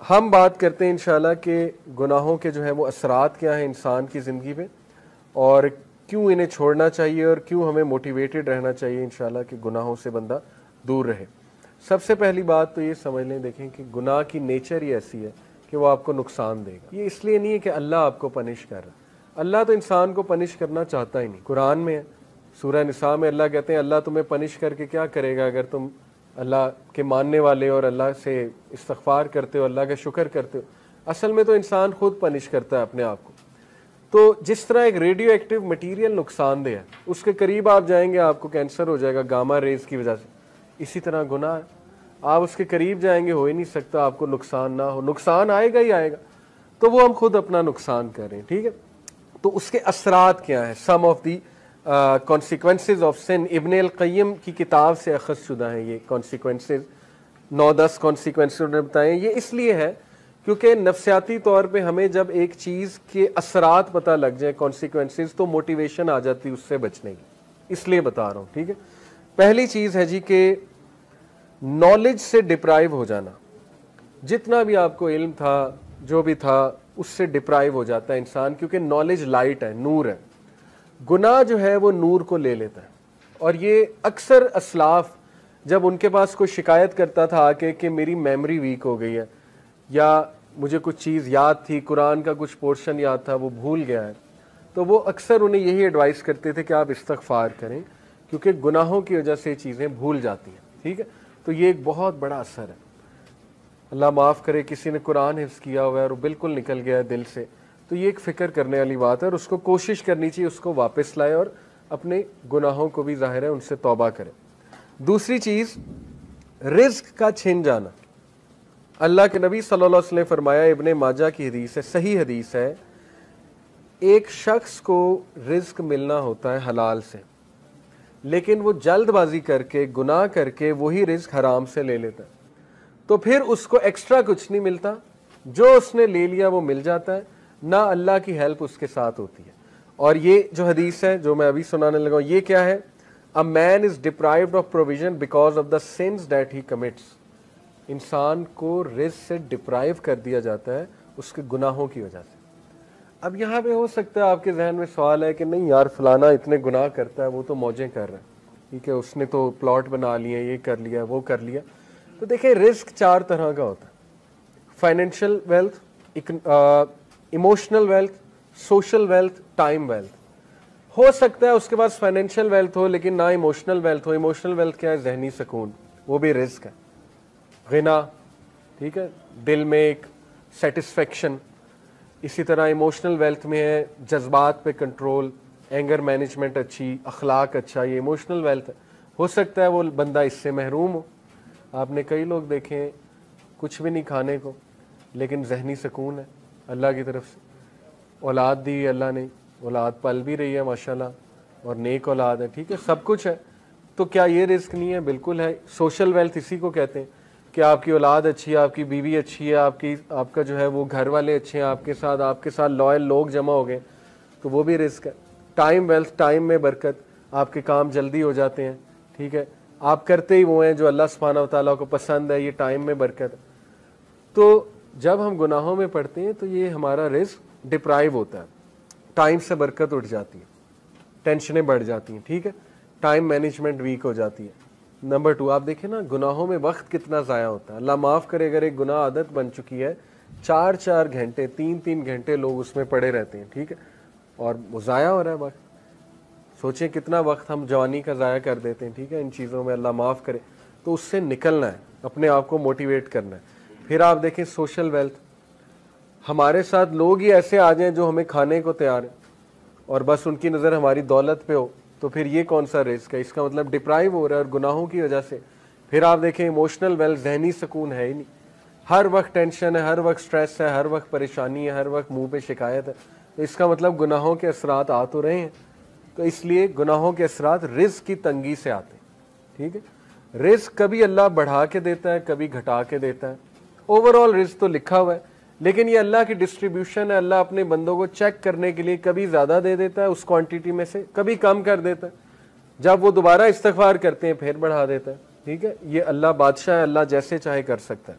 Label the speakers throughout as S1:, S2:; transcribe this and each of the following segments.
S1: ہم بات کرتے ہیں انشاءاللہ کہ گناہوں کے جو ہے وہ اثرات کیا ہیں انسان کی زندگی میں، اور کیوں انہیں چھوڑنا چاہیے، اور کیوں ہمیں موٹیویٹڈ رہنا چاہیے انشاءاللہ کہ گناہوں سے بندہ دور رہے۔ سب سے پہلی بات تو یہ سمجھ لیں، دیکھیں کہ گناہ کی نیچر ہی ایسی ہے کہ وہ آپ کو نقصان دے گا۔ یہ اس لیے نہیں ہے کہ اللہ آپ کو پنش کر رہا ہے، اللہ تو انسان کو پنش کرنا چاہتا ہی نہیں۔ قرآن میں ہے، سورہ نساء میں اللہ کہتے ہیں اللہ تمہیں پنش کر کے کیا کرے گا اگر تم اللہ کے ماننے والے اور اللہ سے استغفار کرتے ہو، اللہ کا شکر کرتے ہو۔ اصل میں تو انسان خود پنش کرتا ہے اپنے آپ کو۔ تو جس طرح ایک ریڈیو ایکٹیو مٹیریل نقصان دہ ہے، اس کے قریب آپ جائیں گے آپ کو کینسر ہو جائے گا گاما ریز کی وجہ سے، اسی طرح گناہ ہے، آپ اس کے قریب جائیں گے ہو ہی نہیں سکتا آپ کو نقصان نہ ہو، نقصان آئے گا ہی آئے گا، تو وہ ہم خود اپنا نقصان کر رہے ہیں، ٹھیک ہے۔ تو اس کے اثرات کیا ہیں، سم of the consequences of sun, ابن القیم کی کتاب سے اخذ شدہ ہیں یہ کانسیکوینسز، 9-10 کانسیکوینسز انہوں نے بتائے ہیں۔ یہ اس لیے ہے کیونکہ نفسیاتی طور پہ ہمیں جب ایک چیز کے اثرات پتہ لگ جائیں، کانسیکوینسز، تو موٹیویشن آ جاتی ہے اس سے بچنے کی، اس لیے بتا رہا ہوں، ٹھیک ہے۔ پہلی چیز ہے جی کہ نالج سے ڈپرائیو ہو جانا، جتنا بھی آپ کو علم تھا جو بھی تھا اس سے ڈپرائیو ہو جاتا ہے انسان، کیونکہ نالج لائٹ ہے، نور ہے، گناہ جو ہے وہ نور کو لے لیتا ہے۔ اور یہ اکثر اسلاف جب ان کے پاس کوئی شکایت کرتا تھا آ کے کہ میری میموری ویک ہو گئی ہے، یا مجھے کچھ چیز یاد تھی، قرآن کا کچھ پورشن یاد تھا وہ بھول گیا ہے، تو وہ اکثر انہیں یہی ایڈوائز کرتے تھے کہ آپ استغفار کریں، کیونکہ گناہوں کی وجہ سے چیزیں بھول جاتی ہیں، ٹھیک ہے۔ تو یہ ایک بہت بڑا اثر ہے، اللہ معاف کرے کسی نے قرآن حفظ کیا ہوا ہے اور وہ بالکل نکل گیا ہے دل سے، تو یہ ایک فکر کرنے والی بات ہے، اور اس کو کوشش کرنی چاہیے اس کو واپس لائے اور اپنے گناہوں کو بھی ظاہر ہے ان سے توبہ کرے۔ دوسری چیز، رزق کا چھن جانا۔ اللہ کے نبی صلی اللہ علیہ وسلم نے فرمایا، ابن ماجہ کی حدیث ہے، صحیح حدیث ہے، ایک شخص کو رزق ملنا ہوتا ہے حلال سے، لیکن وہ جلد بازی کر کے گناہ کر کے وہی رزق حرام سے لے لیتا ہے، تو پھر اس کو ایکسٹرا کچھ نہیں ملتا، جو اس نے لے لیا وہ مل جاتا ہے، نہ اللہ کی ہیلپ اس کے ساتھ ہوتی ہے۔ اور یہ جو حدیث ہے جو میں ابھی سنانے لگا ہوں، یہ کیا ہے؟ A man is deprived of provision because of the sins that he commits۔ انسان کو رزق سے ڈپرائیو کر دیا جاتا ہے اس کے گناہوں کی وجہ سے۔ اب یہاں پہ ہو سکتا ہے آپ کے ذہن میں سوال ہے کہ نہیں یار فلانا اتنے گناہ کرتا ہے، وہ تو موجیں کر رہا ہے، ٹھیک ہے، اس نے تو پلاٹ بنا لیے، یہ کر لیا وہ کر لیا۔ تو دیکھیں رزق 4 طرح کا ہوتا ہے، financial wealth, emotional wealth, social wealth, time wealth. ہو سکتا ہے اس کے پاس فائنینشیل ویلتھ ہو لیکن نہ ایموشنل ویلتھ ہو۔ ایموشنل ویلتھ کیا ہے؟ ذہنی سکون، وہ بھی رزق ہے، غنا، ٹھیک ہے، دل میں ایک سیٹسفیکشن۔ اسی طرح ایموشنل ویلتھ میں ہے جذبات پہ کنٹرول، اینگر مینجمنٹ اچھی، اخلاق اچھا، یہ ایموشنل ویلتھ ہے۔ ہو سکتا ہے وہ بندہ اس سے محروم ہو۔ آپ نے کئی لوگ دیکھے ہیں کچھ بھی نہیں کھانے کو لیکن ذہنی سکون ہے اللہ کی طرف سے، اولاد دی اللہ نے، اولاد پل بھی رہی ہے ماشاءاللہ، اور نیک اولاد ہے، ٹھیک ہے، سب کچھ ہے، تو کیا یہ رزق نہیں ہے؟ بالکل ہے۔ سوشل ویلتھ اسی کو کہتے ہیں کہ آپ کی اولاد اچھی ہے، آپ کی بیوی اچھی ہے، آپ کا جو ہے وہ گھر والے اچھے ہیں، آپ کے ساتھ لائل لوگ جمع ہو گئے، تو وہ بھی رزق ہے۔ ٹائم ویلتھ، ٹائم میں برکت، آپ کے کام جلدی ہو جاتے ہیں، ٹھیک ہے، آپ کرتے ہی وہ ہیں جو اللہ سبحانہ و تعالیٰ کو پسند ہے، یہ ٹائم میں برکت ہے۔ تو جب ہم گناہوں میں پڑتے ہیں تو یہ ہمارا رزق ڈپرائیو ہوتا ہے، ٹائم سے برکت اٹھ جاتی ہے، ٹینشنیں بڑھ جاتی ہیں، ٹھیک ہے، ٹائم مینجمنٹ ویک ہو جاتی ہے۔ نمبر 2، آپ دیکھیں نا گناہوں میں وقت کتنا ضائع ہوتا ہے۔ اللہ معاف کرے اگر ایک گناہ عادت بن چکی ہے، 4 گھنٹے 3 گھنٹے لوگ اس میں پڑے رہتے ہیں، ٹھیک ہے، اور وہ ضائع ہو رہا ہے وقت۔ سوچیں کتنا وقت ہم جوانی کا ضائع کر دیتے ہیں، ٹھیک ہے، ان چیزوں میں، اللہ معاف کرے۔ تو اس سے نکلنا ہے، اپنے آپ کو موٹیویٹ کرنا ہے۔ پھر آپ دیکھیں سوشل ویلتھ، ہمارے ساتھ لوگ ہی ایسے آ جائیں جو ہمیں کھانے کو تیار ہیں اور بس ان کی نظر ہماری دولت پہ ہو، تو پھر یہ کون سا رزق ہے؟ اس کا مطلب ڈپرائیو ہو رہا ہے اور گناہوں کی وجہ سے۔ پھر آپ دیکھیں ایموشنل ویلتھ، ذہنی سکون ہے ہی نہیں، ہر وقت ٹینشن ہے، ہر وقت سٹریس ہے، ہر وقت پریشانی ہے، ہر وقت منہ پہ شکایت ہے، تو اس کا مطلب گناہوں کے اثرات آ تو رہے ہیں۔ تو اس لیے گناہوں کے اثرات رزق کی تنگی سے آتے ہیں، ٹھیک ہے۔ رزق کبھی اللہ بڑھا کے دیتا ہے، کبھی گھٹا کے دیتا ہے، اوور آل رزق تو لکھا ہوا ہے، لیکن یہ اللہ کی ڈسٹریبیوشن ہے۔ اللہ اپنے بندوں کو چیک کرنے کے لیے کبھی زیادہ دے دیتا ہے اس کوانٹٹی میں سے، کبھی کم کر دیتا ہے، جب وہ دوبارہ استغفار کرتے ہیں پھر بڑھا دیتا ہے، ٹھیک ہے۔ یہ اللہ بادشاہ ہے، اللہ جیسے چاہے کر سکتا ہے۔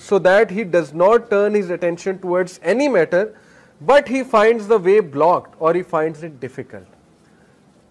S1: so that he does not turn his attention towards any matter, but he finds the way blocked or he finds it difficult.